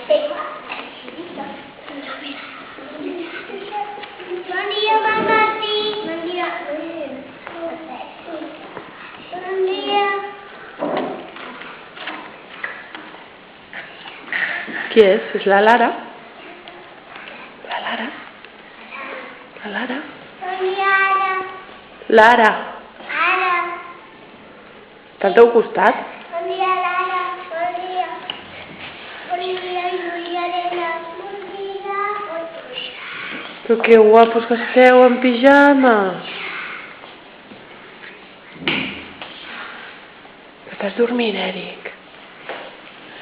Bon dia, Martí. Bon dia. Bon dia. Qui és? És la Lara? La Lara? La Lara? Bon dia, Ara. Lara! Ara. Està al teu costat? Bon dia, Lara. Bon dia. Bon dia, Elena. Bon dia. Però que guapos que esteu en pijama! Estàs dormint, Eric?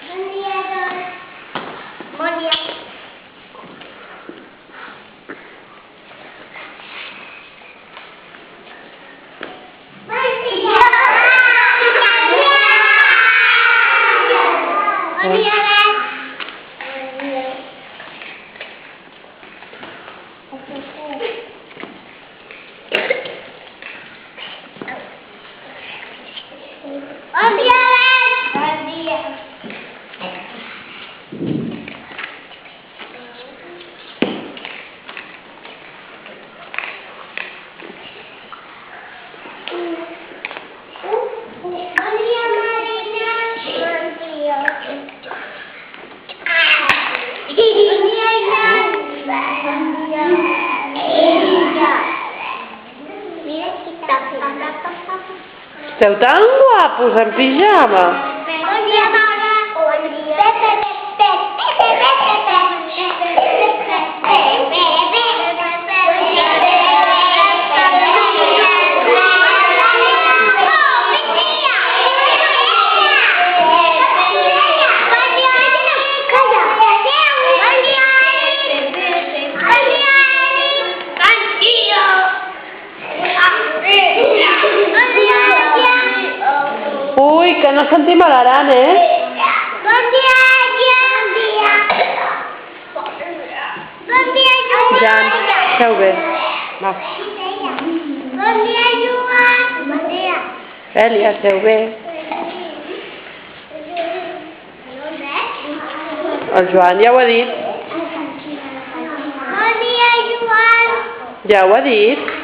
Bon dia, tots. Bon dia. Esteu tan guapos en pijama! Bon dia, mare. Bon dia. Ui, que no sentim a l'Aran, eh? Bon dia, Bon dia, Jan, seu bé. Va. Bon dia, Joan. Bon dia. Èlia, seu bé. El Joan ja ho ha dit. Bon dia, Joan. Ja ho ha dit.